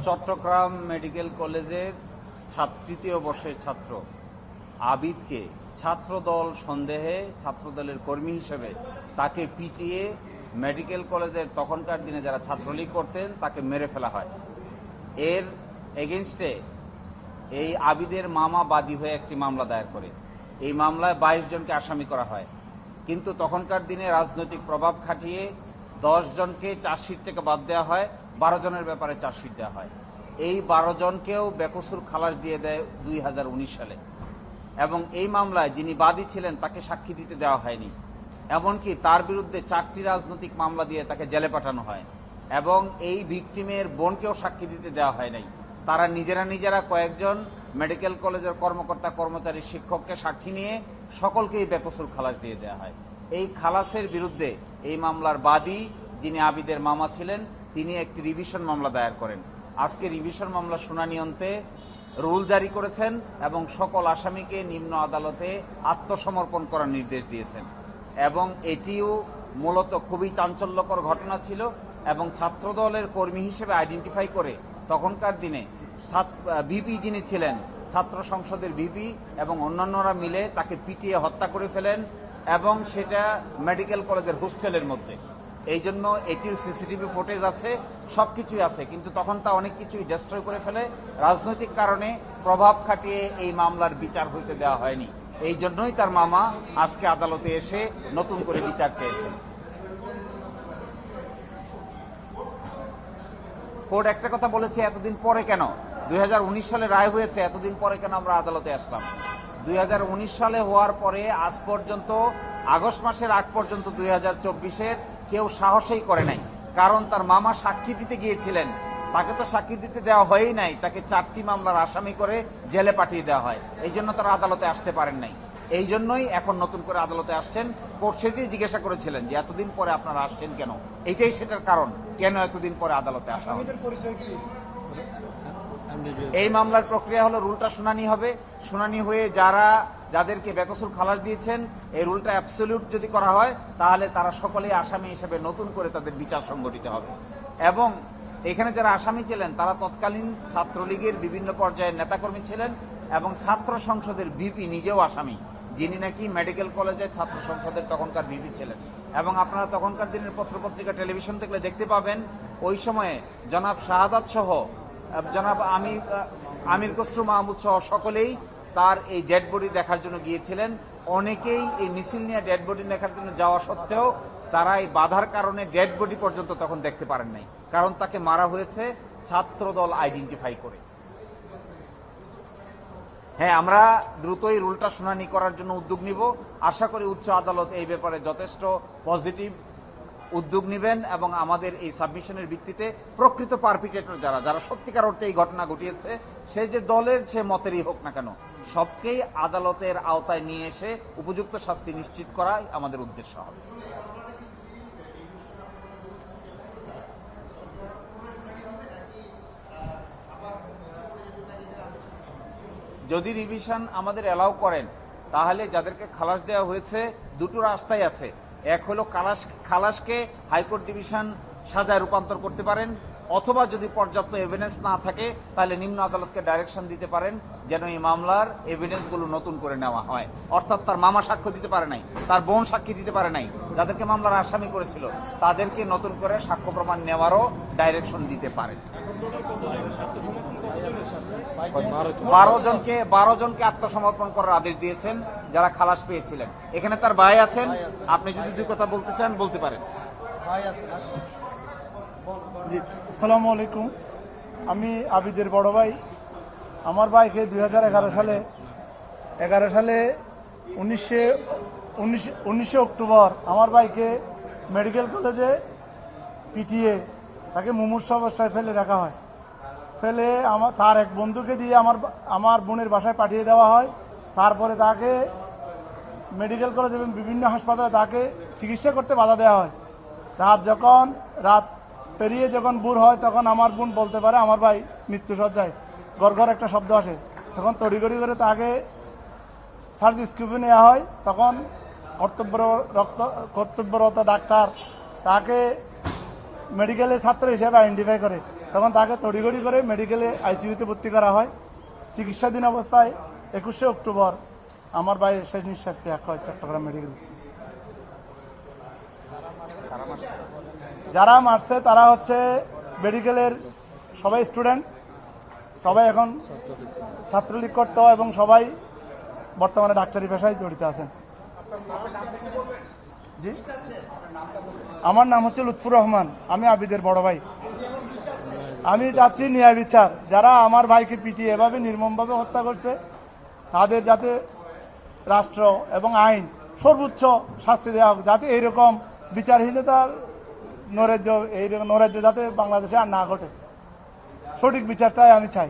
Chittagong medical কলেজের তৃতীয় বর্ষের ছাত্র আবিদকে ছাত্রদল সন্দেহে ছাত্রদলের কর্মী হিসেবে তাকে পিটিয়ে মেডিকেল কলেজের তখনকার দিনে যারা ছাত্রলীগ করতেন তাকে মেরে ফেলা হয়। এর এগেনস্টে এই আবিদের মামা বাদী হয়ে একটি মামলা দায়ের করে। এই মামলায় 22 জনকে আসামি করা হয়, কিন্তু তখনকার দিনে রাজনৈতিক প্রভাব খাটিয়ে 10 জনকে চার্জশিট থেকে বাদ দেওয়া হয়, 12 জনের ব্যাপারে চার্জশিট দেওয়া হয়। এই 12 জনকেও বেকসুর খালাস দিয়ে দেয় 2019 সালে, এবং এই মামলায় যিনি বাদী ছিলেন তাকে সাক্ষী দিতে দেওয়া হয়নি। এমনকি তার বিরুদ্ধে 4টি রাজনৈতিক মামলা দিয়ে তাকে জেলে পাঠানো হয়, এবং এই ভিকটিমের বোনকেও সাক্ষী দিতে দেওয়া হয় নাই। তারা নিজেরা কয়েকজন মেডিকেল কলেজের কর্মকর্তা কর্মচারী শিক্ষককে সাক্ষী নিয়ে সকলকেই বেকসুর খালাস দিয়ে দেওয়া হয়। এই খালাসের বিরুদ্ধে এই মামলার বাদী যিনি আবিদের মামা ছিলেন তিনি একটি রিভিশন মামলা দায়ের করেন। আজকে রিভিশন মামলা শুনানি অন্তে রুল জারি করেছেন এবং সকল আসামিকে নিম্ন আদালতে আত্মসমর্পণ করার নির্দেশ দিয়েছেন। এবং এটিও মূলত খুবই চাঞ্চল্যকর ঘটনা ছিল, এবং ছাত্রদলের কর্মী হিসেবে আইডেন্টিফাই করে তখনকার দিনে ভিপি যিনি ছিলেন ছাত্র সংসদের ভিপি এবং অন্যান্যরা মিলে তাকে পিটিয়ে হত্যা করে ফেলেন, এবং সেটা মেডিকেল কলেজের হোস্টেলের মধ্যে। এই জন্য এটির সিসিটিভি ফুটেজ আছে, সবকিছুই আছে, কিন্তু তখন তা অনেক কিছুই ডিস্ট্রয় করে ফেলে। রাজনৈতিক কারণে প্রভাব খাটিয়ে এই মামলার বিচার হইতে দেওয়া হয়নি। এই জন্যই তার মামা আজকে আদালতে এসে নতুন করে বিচার চেয়েছেন। কোর্ট একটা কথা বলেছে, এতদিন পরে কেন? 2019 সালে রায় হয়েছে, এতদিন পরে কেন আমরা আদালতে আসলাম? 2019 সালে হওয়ার পরে আজ পর্যন্ত আগস্ট মাসের আগ পর্যন্ত 2024-এর কেউ সাহসই করে নাই, কারণ তার মামা সাক্ষী দিতে গিয়েছিলেন, তাকে তো সাক্ষী দিতে দেওয়া হয়ই নাই, তাকে 4টি মামলার আসামি করে জেলে পাঠিয়ে দেওয়া হয়। এই জন্য তারা আদালতে আসতে পারেন নাই। এই জন্যই এখন নতুন করে আদালতে আসছেন। কোর্ট সেটাই জিজ্ঞাসা করেছিলেন যে এতদিন পরে আপনারা আসছেন কেন, এটাই সেটার কারণ, কেন এতদিন পরে আদালতে আসা হবে। এই মামলার প্রক্রিয়া হলো রুলটা শুনানি হবে, শুনানি হয়ে যাদেরকে বেকসুর খালাস দিয়েছেন এই রুলটা অ্যাবসলিউট যদি করা হয় তাহলে তারা সকলেই আসামি হিসেবে নতুন করে তাদের বিচার সংগঠিত হবে। এবং এখানে যারা আসামি ছিলেন তারা তৎকালীন ছাত্রলীগের বিভিন্ন পর্যায়ের নেতাকর্মী ছিলেন, এবং ছাত্র সংসদের ভিপি নিজেও আসামি, যিনি নাকি মেডিকেল কলেজের ছাত্র সংসদের তখনকার ভিপি ছিলেন। এবং আপনারা তখনকার দিনের পত্রপত্রিকা টেলিভিশন দেখলে দেখতে পাবেন ওই সময়ে জনাব শাহাদাত সহ জনাব আমির খসরু মাহমুদ সহ সকলেই তার এই ডেড বডি দেখার জন্য গিয়েছিলেন। অনেকেই এই মিছিল নিয়ে ডেড বডি দেখার জন্য যাওয়া সত্ত্বেও তারা এই বাধার কারণে ডেড বডি পর্যন্ত তখন দেখতে পারেন নাই, কারণ তাকে মারা হয়েছে ছাত্রদল আইডেন্টিফাই করে। হ্যাঁ, আমরা দ্রুতই রুলটা শুনানি করার জন্য উদ্যোগ নিব। আশা করি উচ্চ আদালত এই ব্যাপারে যথেষ্ট পজিটিভ উদ্যোগ নেবেন, এবং আমাদের এই সাবমিশনের ভিত্তিতে প্রকৃত পারপিটেটর যারা সত্যিকার অর্থে এই ঘটনা ঘটিয়েছে, সে যে দলের সে মতেরই হোক না কেন, সবকেই আদালতের আওতায় নিয়ে এসে উপযুক্ত শাস্তি নিশ্চিত করাই আমাদের উদ্দেশ্য হবে। যদি রিভিশন আমাদের অ্যালাউ করেন তাহলে যাদেরকে খালাস দেওয়া হয়েছে দুটো রাস্তাই আছে। এক হলো খালাসকে হাইকোর্ট ডিভিশন সাজায় রূপান্তর করতে পারেন, অথবা যদি পর্যাপ্ত এভিডেন্স না থাকে তাহলে নিম্ন আদালতকে ডাইরেকশন দিতে পারেন যেন এই মামলার এভিডেন্সগুলো নতুন করে নেওয়া হয়। অর্থাৎ তার মামা সাক্ষ্য দিতে পারে নাই, তার বোন সাক্ষী দিতে পারে নাই, যাদেরকে মামলার আসামি করেছিল তাদেরকে নতুন করে সাক্ষ্য প্রমাণ নেওয়ারও ডাইরেকশন দিতে পারেন। 12 জনকে আত্মসমর্পণ করার আদেশ দিয়েছেন যারা খালাস পেয়েছিলেন। এখানে তার ভাই আছেন, আপনি যদি দুই কথা বলতে চান বলতে পারেন। জি, আসসালামু আলাইকুম। আমি আবিদের বড় ভাই। আমার ভাইকে 2011 সালে 19 অক্টোবর আমার ভাইকে মেডিকেল কলেজে পিটিয়ে তাকে মুমূর্ষু অবস্থায় ফেলে রাখা হয়। ফেলে তার এক বন্ধুকে দিয়ে আমার বোনের বাসায় পাঠিয়ে দেওয়া হয়। তারপরে তাকে মেডিকেল কলেজ এবং বিভিন্ন হাসপাতালে তাকে চিকিৎসা করতে বাধা দেওয়া হয়। রাত পেরিয়ে যখন ভোর হয় তখন আমার বোন বলতে পারে আমার ভাই মৃত্যুসজ্জায়, গড় একটা শব্দ আসে, তখন তড়িঘড়ি করে তাকে সার্চ স্কিপে নেওয়া হয়। তখন কর্তব্যরত ডাক্তার তাকে মেডিকেলের ছাত্র হিসেবে আইডেন্টিফাই করে তখন তাকে তড়িঘড়ি করে মেডিকেলে আইসিইউতে ভর্তি করা হয়। চিকিৎসাধীন অবস্থায় 21শে অক্টোবর আমার ভাই শেষ নিঃশ্বাস ত্যাগ হয় চট্টগ্রাম মেডিকেল। যারা মারছে তারা হচ্ছে মেডিকেলের সবাই স্টুডেন্ট, সবাই এখন ছাত্রলীগ করত এবং সবাই বর্তমানে ডাক্তারি পেশায় জড়িত আছেন। জি, আমার নাম হচ্ছে লুৎফুর রহমান, আমি আবিদের বড় ভাই। আমি চাচ্ছি ন্যায় বিচার। যারা আমার ভাইকে পিটিয়ে এভাবে নির্মমভাবে হত্যা করছে তাদের যাতে রাষ্ট্র এবং আইন সর্বোচ্চ শাস্তি দেওয়া হোক, যাতে এইরকম বিচারহীনতার নৈরাজ্য যাতে বাংলাদেশে আর না ঘটে। সঠিক বিচারটাই আমি চাই।